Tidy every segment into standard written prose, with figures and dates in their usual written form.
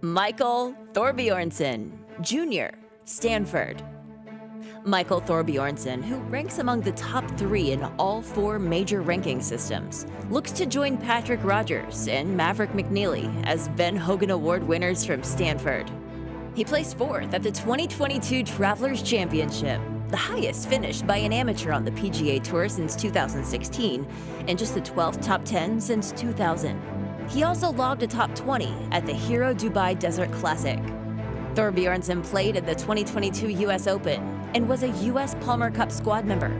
Michael Thorbjornsen, Jr., Stanford. Michael Thorbjornsen, who ranks among the top 3 in all 4 major ranking systems, looks to join Patrick Rogers and Maverick McNeely as Ben Hogan Award winners from Stanford. He placed 4th at the 2022 Travelers Championship, the highest finish by an amateur on the PGA Tour since 2016, and just the 12th top 10 since 2000. He also logged a top 20 at the Hero Dubai Desert Classic. Thorbjornsen played at the 2022 U.S. Open and was a U.S. Palmer Cup squad member.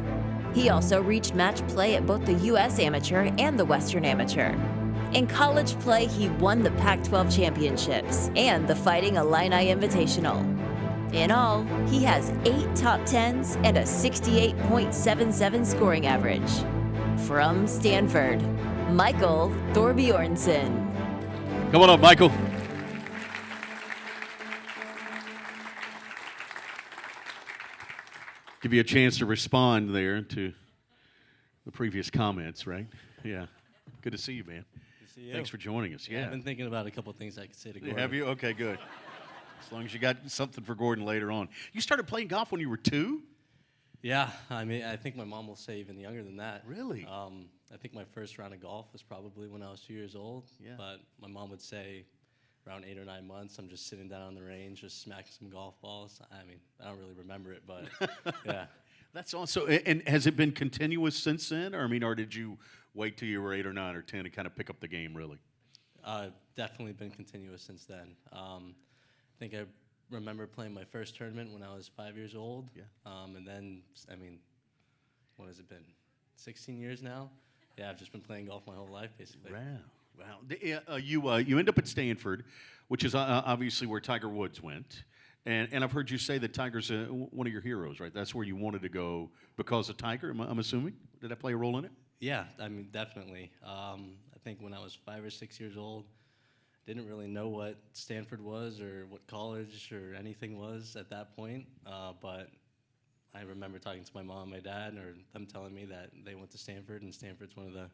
He also reached match play at both the U.S. Amateur and the Western Amateur. In college play, he won the Pac-12 championships and the Fighting Illini Invitational. In all, he has 8 top 10s and a 68.77 scoring average. From Stanford, Michael Thorbjornsen. Come on up, Michael. Give you a chance to respond there to the previous comments, right? Yeah. Good to see you, man. Good to see you. Thanks for joining us. Yeah. I've been thinking about a couple of things I could say to Gordon. Have you? Okay, good. As long as you got something for Gordon later on. You started playing golf when you were 2? Yeah, I mean, I think my mom will say even younger than that. Really? I think my first round of golf was probably when I was 2 years old. Yeah. But my mom would say around 8 or 9 months, I'm just sitting down on the range, just smacking some golf balls. I mean, I don't really remember it, but yeah. That's awesome. And has it been continuous since then? Or did you wait till you were 8 or 9 or 10 to kind of pick up the game, really? Definitely been continuous since then. I think I remember playing my first tournament when I was 5 years old. Yeah. And then, I mean, what has it been? 16 years now? Yeah, I've just been playing golf my whole life, basically. Wow. You end up at Stanford, which is obviously where Tiger Woods went. And I've heard you say that Tiger's one of your heroes, right? That's where you wanted to go because of Tiger, I'm assuming? Did that play a role in it? Yeah, I mean, definitely. I think when I was 5 or 6 years old, didn't really know what Stanford was or what college or anything was at that point. But I remember talking to my mom and my dad, or them telling me that they went to Stanford, and Stanford's one of the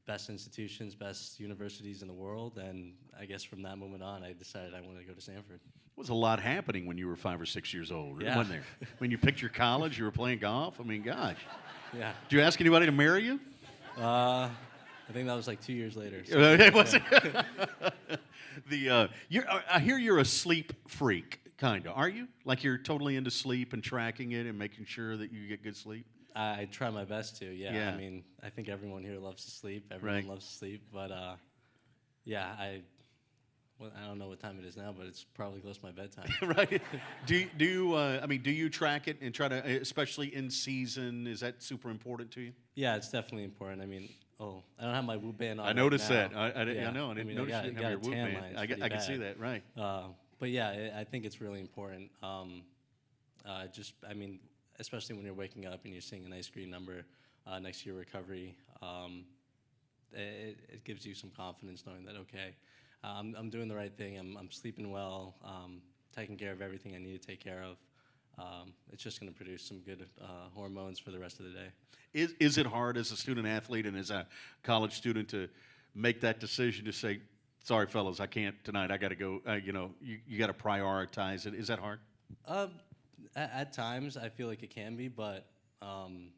best institutions, best universities in the world. And I guess from that moment on, I decided I wanted to go to Stanford. There was a lot happening when you were 5 or 6 years old, yeah. wasn't there? When you picked your college, you were playing golf. I mean, gosh. Yeah. Did you ask anybody to marry you? I think that was like 2 years later. So, Was it? I hear you're a sleep freak, kind of. Are you? Like you're totally into sleep and tracking it and making sure that you get good sleep? I try my best to, Yeah. I mean, I think everyone here loves to sleep. Everyone loves to sleep. But, yeah, I don't know what time it is now, but it's probably close to my bedtime. Right. Do you track it and try to, especially in season, is that super important to you? Yeah, it's definitely important. I mean, I don't have my Whoop band on. I noticed right that. I didn't know. I didn't notice you didn't have your Whoop band. I can see that, right. But yeah, I think it's really important. Especially when you're waking up and you're seeing a nice green number next to your recovery, it gives you some confidence knowing that, okay, I'm doing the right thing, I'm sleeping well, taking care of everything I need to take care of. It's just going to produce some good hormones for the rest of the day. Is it hard as a student athlete and as a college student to make that decision to say, sorry, fellas, I can't tonight, I got to go, you got to prioritize it? Is that hard? At times, I feel like it can be, but I'm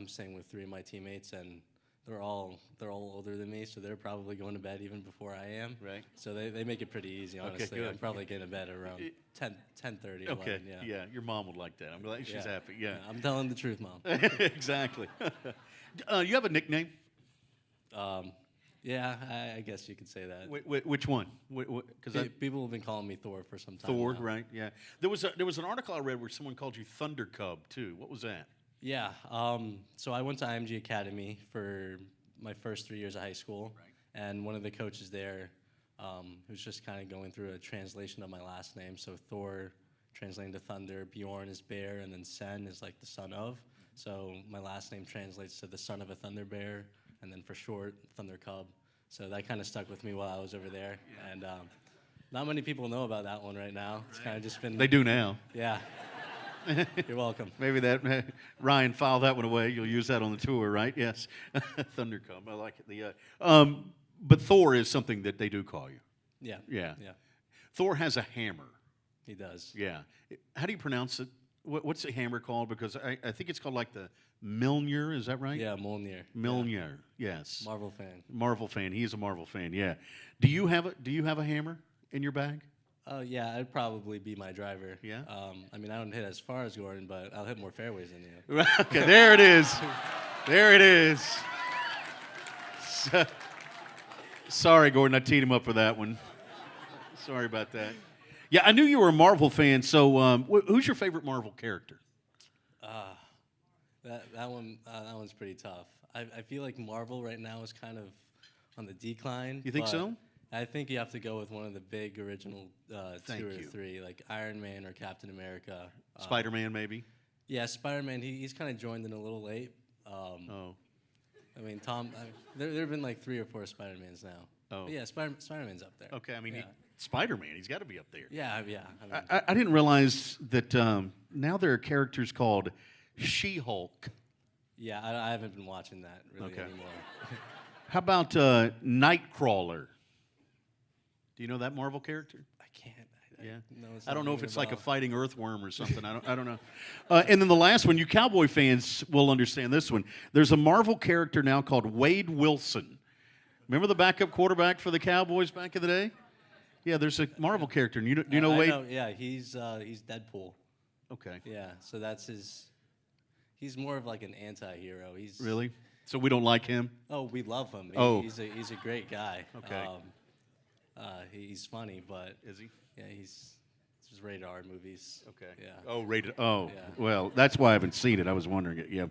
staying with 3 of my teammates, and they're all older than me, so they're probably going to bed even before I am. Right. So they make it pretty easy, honestly. Okay, good. I'm probably getting to bed around 10:30. Okay. 11, Yeah. Your mom would like that. I'm glad she's happy. Yeah. I'm telling the truth, Mom. Exactly. You have a nickname? Yeah, I guess you could say that. Which one? Because people have been calling me Thor for some time. Thor, now. right? Yeah. There was an article I read where someone called you Thunder Cub too. What was that? Yeah. So I went to IMG Academy for my first 3 years of high school, and one of the coaches there was just kind of going through a translation of my last name. So Thor, translating to thunder, Bjorn is bear, and then Sen is like the son of. So my last name translates to the son of a thunder bear, and then for short, Thunder Cub. So that kind of stuck with me while I was over there. Yeah. And not many people know about that one right now. It's kind of just been... They do now. Yeah. You're welcome. Maybe that, Ryan, file that one away. You'll use that on the tour, right? Yes. Thunder Cub. I like it. But Thor is something that they do call you. Yeah. Yeah. Yeah. Thor has a hammer. He does. Yeah. How do you pronounce it? What's the hammer called? Because I think it's called like the Mjolnir. Is that right? Yeah, Mjolnir. Mjolnir. Yes. Marvel fan. Marvel fan. He is a Marvel fan. Yeah. Do you have a hammer in your bag? Yeah, I'd probably be my driver. Yeah? I mean, I don't hit as far as Gordon, but I'll hit more fairways than you. Okay. There it is. There it is. Sorry, Gordon. I teed him up for that one. Sorry about that. Yeah, I knew you were a Marvel fan. So, who's your favorite Marvel character? That one's pretty tough. I feel like Marvel right now is kind of on the decline. You think but so? I think you have to go with one of the big original Thank two or you. three, like Iron Man or Captain America. Spider-Man, maybe. Yeah, Spider-Man. He's kind of joined in a little late. Oh. I mean, there have been like 3 or 4 Spider-Mans now. Oh. But yeah, Spider-Man's up there. Okay. I mean, Yeah. Spider-Man. He's got to be up there. Yeah. I mean, I didn't realize that now there are characters called She-Hulk. yeah, I haven't been watching that really Okay. anymore. How about Nightcrawler? Do you know that Marvel character? I can't. Yeah. No, it's I don't not know if ringing it's a like a bell. fighting earthworm or something. I don't know. And then the last one, you Cowboy fans will understand this one. There's a Marvel character now called Wade Wilson. Remember the backup quarterback for the Cowboys back in the day? Yeah, there's a Marvel character. Do you know I Wade? know, yeah, he's Deadpool. Okay. Yeah, so that's his. He's more of like an anti-hero. He's Really? So we don't like him? Oh, we love him. He's a great guy. Okay. He's funny, but Is he? yeah, he's just rated R movies. Okay. Yeah. Oh, rated. Oh, Yeah. well, that's why I haven't seen it. I was wondering it. Yeah.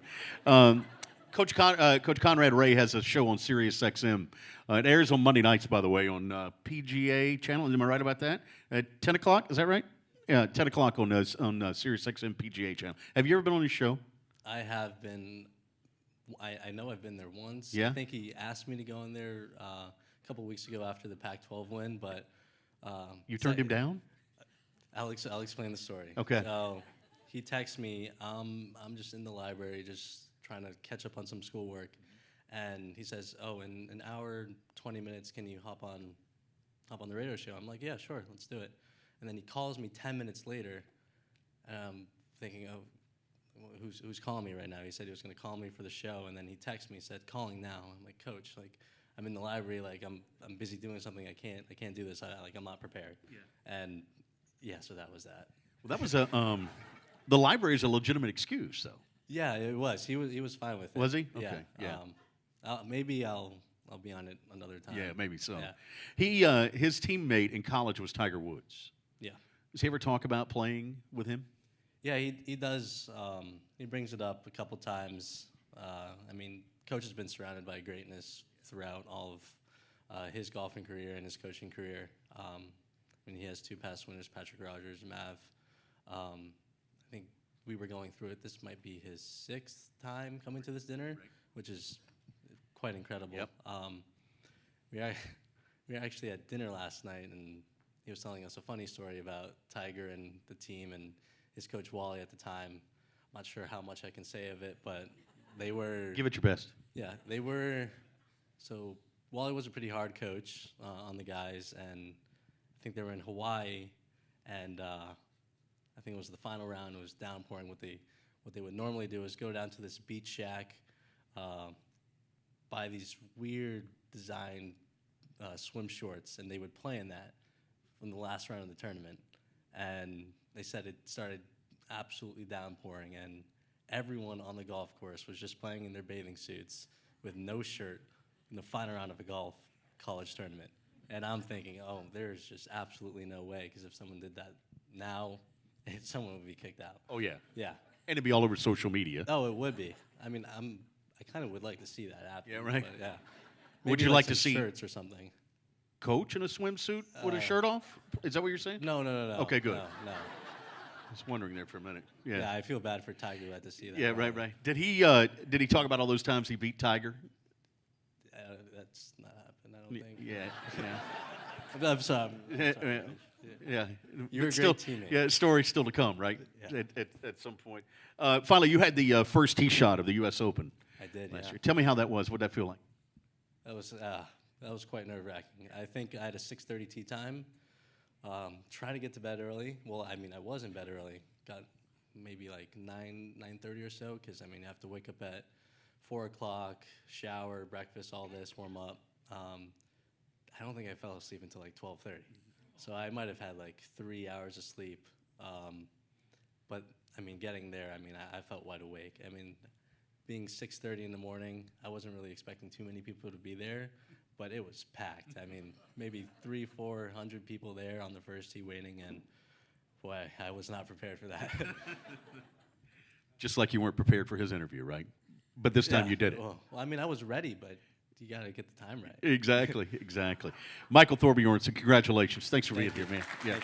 Coach Conrad Ray has a show on Sirius XM. It airs on Monday nights, by the way, on PGA channel. Am I right about that? At 10 o'clock, is that right? Yeah, 10 o'clock on Sirius XM PGA channel. Have you ever been on his show? I have been. I know I've been there once. Yeah? I think he asked me to go in there a couple weeks ago after the Pac-12 win, but You turned him down? I'll explain the story. Okay. So he texts me. I'm just in the library, just trying to catch up on some schoolwork, and he says, "Oh, in an hour, 20 minutes, can you hop on the radio show?" I'm like, "Yeah, sure, let's do it." And then he calls me 10 minutes later, and I'm thinking, "Oh, who's calling me right now?" He said he was going to call me for the show, and then he texted me, said, "Calling now." I'm like, "Coach, like, I'm in the library, like, I'm busy doing something. I can't do this. I'm not prepared." Yeah. And yeah, so that was that. Well, that was the library is a legitimate excuse, though. Yeah, it was. He was fine with it. Was he? Yeah. Okay, yeah. Maybe I'll be on it another time. Yeah, maybe so. Yeah. His teammate in college was Tiger Woods. Yeah. Does he ever talk about playing with him? Yeah, he does. He brings it up a couple times. I mean, Coach has been surrounded by greatness throughout all of his golfing career and his coaching career. I mean, he has 2 past winners, Patrick Rogers, Mav. I think we were going through it. This might be his 6th time coming to this dinner, which is quite incredible. Yep. We were actually at dinner last night, and he was telling us a funny story about Tiger and the team and his coach Wally at the time. I'm not sure how much I can say of it, but they were. Give it your best. Yeah, they were. So Wally was a pretty hard coach on the guys, and I think they were in Hawaii, and I think it was the final round. It was downpouring. What they would normally do is go down to this beach shack, buy these weird design swim shorts, and they would play in that from the last round of the tournament. And they said it started absolutely downpouring, and everyone on the golf course was just playing in their bathing suits with no shirt in the final round of a college tournament. And I'm thinking, oh, there's just absolutely no way, because if someone did that now, someone would be kicked out. Oh, yeah. Yeah. And it'd be all over social media. Oh, it would be. I mean, I kind of would like to see that happen. Yeah, right. But yeah. Would Maybe you like to some see shirts or something? Coach in a swimsuit with a shirt off? Is that what you're saying? No. Okay, good. No. I was wondering there for a minute. Yeah, Yeah. I feel bad for Tiger who had to see that. Yeah, probably. right. Did he talk about all those times he beat Tiger? That's not happened, I don't think. Yeah. I'm sorry. Yeah. You're a It's still, great teammate. Yeah, story's still to come, right? Yeah. At some point. Finally, you had the first tee shot of the U.S. Open I did, last yeah. year. Tell me how that was. What did that feel like? That was That was quite nerve-wracking. I think I had a 6:30 tee time. Try to get to bed early. Well, I mean, I was in bed early. Got maybe like 9:30 or so, because I mean, you have to wake up at 4 o'clock, shower, breakfast, all this, warm up. I don't think I fell asleep until like 12:30. So I might have had like 3 hours of sleep. But I mean, getting there, I mean, I felt wide awake. I mean, being 6:30 in the morning, I wasn't really expecting too many people to be there, but it was packed. I mean, maybe 300-400 people there on the first tee waiting, and boy, I was not prepared for that. Just like you weren't prepared for his interview, right? But this time Yeah, you did it. Well, I mean, I was ready, but you got to get the time right. Exactly, exactly. Michael Thorbjornsen, congratulations. Thanks for being here, man. Yeah.